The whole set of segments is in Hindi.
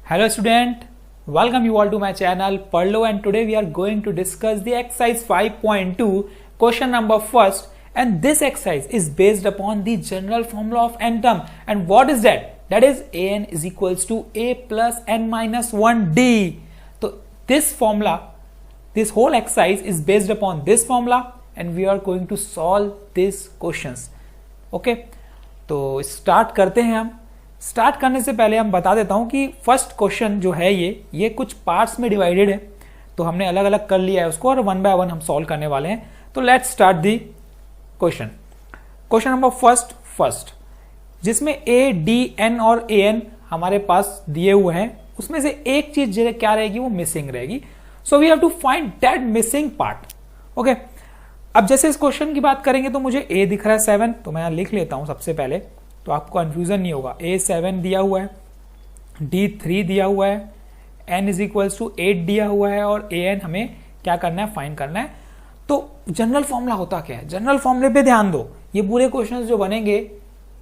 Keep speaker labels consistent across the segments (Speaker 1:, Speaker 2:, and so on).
Speaker 1: Hello student, welcome you all to my channel Parlo, and today we are going to discuss the exercise 5.2 question number first, and this exercise is based upon the general formula of n term. And what is that? That is an is equals to a plus n minus 1d. So this formula, this whole exercise is based upon this formula and we are going to solve these questions. Okay, तो स्टार्ट करते हैं हम. स्टार्ट करने से पहले हम बता देता हूं कि फर्स्ट क्वेश्चन जो है ये कुछ पार्ट्स में डिवाइडेड है, तो हमने अलग अलग कर लिया है उसको और वन बाय वन हम सॉल्व करने वाले हैं. तो let's start the question. Question number first जिसमें ए डी एन और ए एन हमारे पास दिए हुए हैं, उसमें से एक चीज क्या रहेगी, वो मिसिंग रहेगी. So we have to find that missing part. Okay, अब जैसे इस क्वेश्चन की बात करेंगे तो मुझे ए दिख रहा है 7, तो मैं यहां लिख लेता हूं सबसे पहले, तो आपको कंफ्यूजन नहीं होगा. ए 7 दिया हुआ है, डी 3 दिया हुआ है, एन इज इक्वल्स टू 8 दिया हुआ है और ए एन हमें क्या करना है, फाइंड करना है. तो जनरल फॉर्मूला होता क्या है, जनरल फॉर्मूले पे ध्यान दो. ये पूरे क्वेश्चंस जो बनेंगे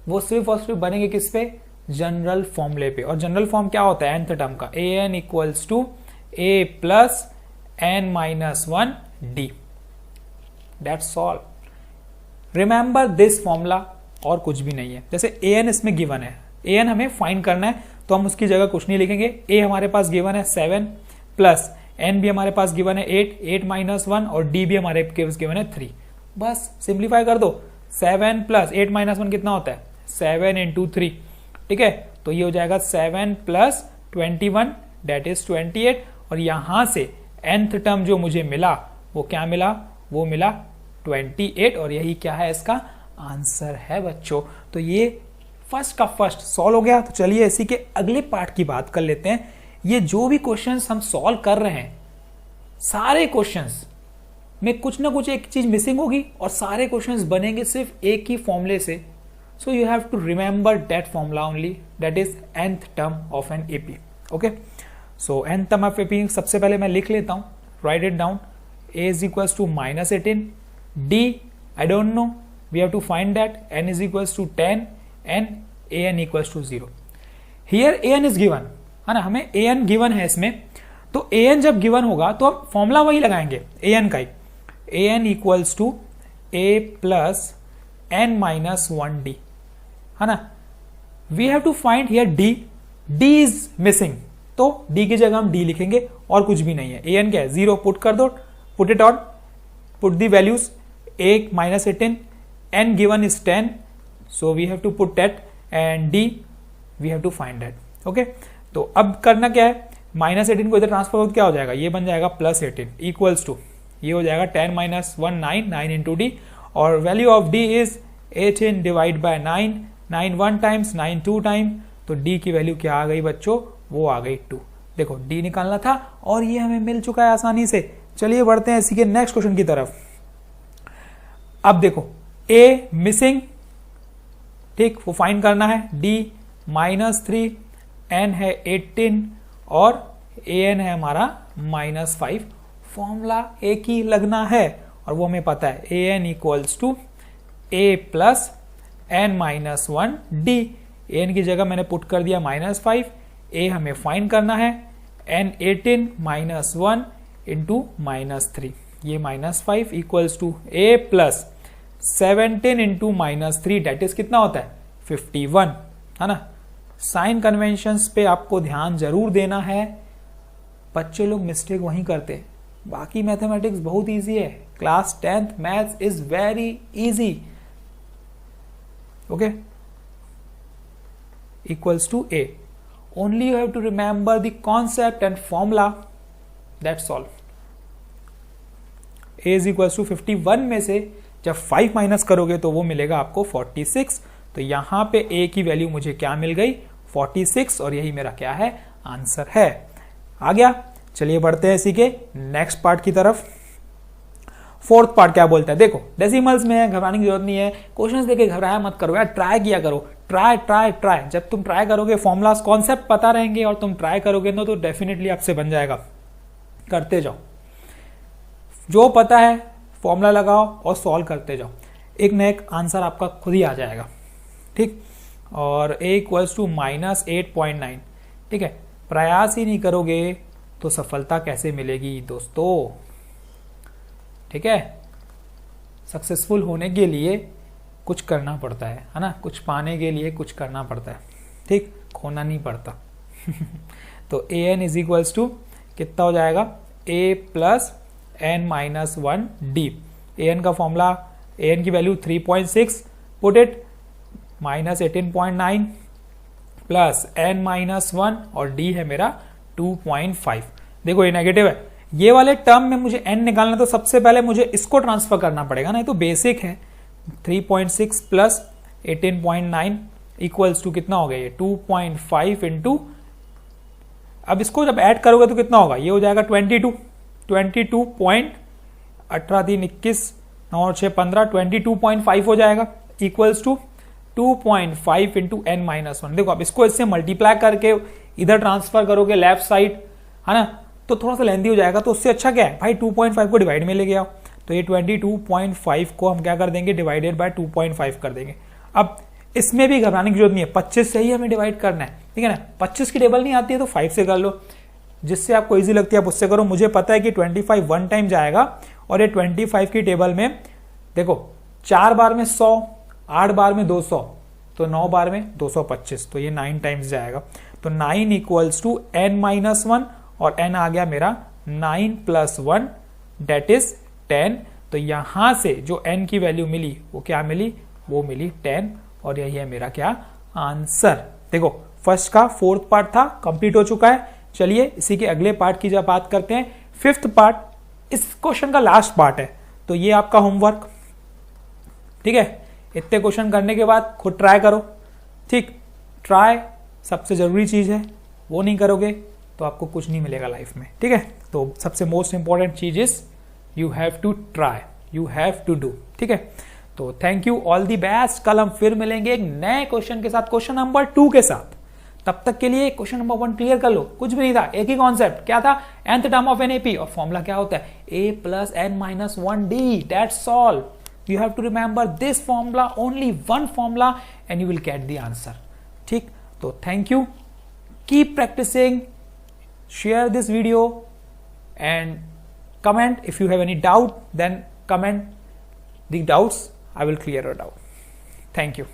Speaker 1: वो सिर्फ और सिर्फ बनेंगे किस पे, जनरल फॉर्मूले पे. और जनरल फॉर्म क्या होता है nth टर्म का, A N equals to A plus N minus 1 D. That's all. Remember this formula, और कुछ भी नहीं है. जैसे ए एन इसमें गिवन है, ए एन हमें फाइंड करना है, तो हम उसकी जगह कुछ नहीं लिखेंगे. ए हमारे पास गिवन है 7 प्लस एन भी हमारे पास गिवन है 8 माइनस 1 और डी भी हमारे पास गिवन है 3. बस सिंप्लीफाई कर दो. 7 प्लस 8 माइनस 1 कितना होता है, 7 इंटू 3. ठीक है, तो ये हो जाएगा 7 प्लस 21 दैट इज 28. और यहां से nth टर्म जो मुझे मिला वो क्या मिला, वो मिला 28. और यही क्या है, इसका आंसर है बच्चों. तो ये फर्स्ट का फर्स्ट सॉल्व हो गया. तो चलिए इसी के अगले पार्ट की बात कर लेते हैं. ये जो भी क्वेश्चंस हम सॉल्व कर रहे हैं, सारे क्वेश्चंस में कुछ ना कुछ एक चीज मिसिंग होगी और सारे क्वेश्चंस बनेंगे सिर्फ एक ही फॉर्मूले से. So you have to remember that formula only, that is nth term of n AP. Okay, so nth term of AP सबसे पहले मैं लिख लेता हूं, write it down. a is equals to minus 18, d I don't know, we have to find that. n is equals to 10 and an equals to 0. here an is given है ना, हमें an given है इसमें. तो an जब given होगा तो अब फॉर्मूला वही लगाएंगे an का ही. an equals to a plus n minus 1d है ना. we have to find here d is missing, तो d की जगह हम d लिखेंगे और कुछ भी नहीं है. an क्या है, 0 पुट कर दो, put it on, put the values. a minus 18, n given is 10, so we have to put that, and d we have to find that. okay, तो अब करना क्या है, माइनस 18 को इधर ट्रांसफर हो, क्या हो जाएगा, ये बन जाएगा प्लस 18 इक्वल्स टू, ये हो जाएगा 10 माइनस 1 9 इंटू डी. और value of d is 18 divide by 9 one times, 9 two time. तो डी की वैल्यू क्या आ गई बच्चों, वो आ गई 2. देखो डी निकालना था और ये हमें मिल चुका है आसानी से. चलिए बढ़ते हैं इसी के नेक्स्ट क्वेश्चन की तरफ. अब देखो ए मिसिंग, ठीक, वो फाइंड करना है. डी -3, एन है 18 और ए एन है हमारा -5. फॉर्मूला एक ही लगना है और वो हमें पता है, A N equals to A plus N minus 1 D. N की जगह मैंने पुट कर दिया -5, ए हमें फाइंड करना है, एन 18 माइनस 1 इंटू -3, ये -5 equals to A plus 17 into -3 that is कितना होता है, 51 है ना. साइन कन्वेंशंस पे आपको ध्यान जरूर देना है. बच्चे लोग मिस्टेक वहीं करते हैं, बाकी मैथमेटिक्स बहुत इजी है. Class 10th maths is very easy. Okay, equals to a, only you have to remember the concept and formula, that's all. a is equals to 51 में से जब 5 माइनस करोगे तो वो मिलेगा आपको 46. तो यहां पे a की वैल्यू मुझे क्या मिल गई, 46, और यही मेरा क्या है, आंसर है. आ गया. चलिए बढ़ते हैं इसी के नेक्स्ट पार्ट की तरफ. फोर्थ पार्ट क्या बोलता है, देखो डेसिमल्स में है, घबराने की जरूरत नहीं है. क्वेश्चंस देखे घबराया मत करो यार, ट्राई किया करो. ट्राई ट्राई ट्राई, जब तुम ट्राई करोगे फॉर्मुलास कॉन्सेप्ट पता रहेंगे और तुम ट्राई करोगे ना, तो डेफिनेटली आपसे बन जाएगा. करते जाओ, जो पता है फॉर्मूला लगाओ और सॉल्व करते जाओ, एक न एक आंसर आपका खुद ही आ जाएगा. ठीक, और a इक्वल्स टू -8.9। ठीक है, प्रयास ही नहीं करोगे तो सफलता कैसे मिलेगी दोस्तों। ठीक है, सक्सेसफुल होने के लिए कुछ करना पड़ता है ना, कुछ पाने के लिए कुछ करना पड़ता है, ठीक, खोना नहीं पड़ता। तो a n is equals to कितना हो जाएगा, a plus N minus 1 d. A n का फॉर्मूला, ए एन की value 3.6, put it -18.9 plus N minus 1 और डी है मेरा 2.5। देखो ये नेगेटिव है, ये वाले टर्म में मुझे n निकालना, तो सबसे पहले मुझे इसको ट्रांसफर करना पड़ेगा ना, ये तो बेसिक है। 3.6 प्लस 18.9 इक्वल्स टू कितना हो गया, ये 2.5 इंटू, अब इसको जब ऐड करोगे तो कितना होगा, ये हो जाएगा 22, 22.18 9 और 6 15, 22.5 हो जाएगा equals to 2.5 into n minus 1। देखो अब इसको इससे मल्टीप्लाई करके इधर ट्रांसफर करोगे लेफ्ट साइड, है ना, तो थोड़ा सा लेंथी हो जाएगा। तो उससे अच्छा क्या है भाई, 2.5 को डिवाइड में ले गया, तो ये 22.5 को हम क्या कर देंगे, डिवाइडेड बाय 2.5 कर देंगे। अब इसमें भी घबराने की जरूरत नहीं है, 25 से ही हमें डिवाइड करना है, ठीक है ना। 25 की टेबल नहीं आती है तो 5 से कर लो, जिससे आपको इजी लगती है आप उससे करो। मुझे पता है कि 25 वन टाइम जाएगा, और ये 25 की टेबल में देखो 4 बार में 100, 8 बार में 200, तो 9 बार में 225, तो ये 9 टाइम्स जाएगा। तो 9 इक्वल्स टू n माइनस 1, और n आ गया मेरा 9 प्लस 1 डेट इज 10। तो यहां से जो n की वैल्यू मिली वो क्या मिली, वो मिली 10, और यही है मेरा क्या आंसर। देखो फर्स्ट का 4th पार्ट था, कंप्लीट हो चुका है। चलिए इसी के अगले पार्ट की जब बात करते हैं, 5th पार्ट इस क्वेश्चन का लास्ट पार्ट है, तो ये आपका होमवर्क, ठीक है। इतने क्वेश्चन करने के बाद खुद ट्राई करो, ठीक, ट्राई सबसे जरूरी चीज है, वो नहीं करोगे तो आपको कुछ नहीं मिलेगा लाइफ में, ठीक है। तो सबसे मोस्ट इंपॉर्टेंट चीज is you have to try, you have to do, ठीक है। तो thank you, all the best. कल हम फिर मिलेंगे एक नए क्वेश्चन के साथ, क्वेश्चन नंबर 2 के साथ। तब तक के लिए क्वेश्चन नंबर 1 क्लियर कर लो, कुछ भी नहीं था, एक ही कॉन्सेप्ट, क्या था, nth टर्म ऑफ NAP, और फॉर्मूला क्या होता है, a plus n minus 1d, that's all. You have to remember this formula, only one formula, and you will get the answer. ठीक, तो thank you. Keep practicing. Share this video and comment if you have any doubt. Then comment the doubts. I will clear it out. Thank you.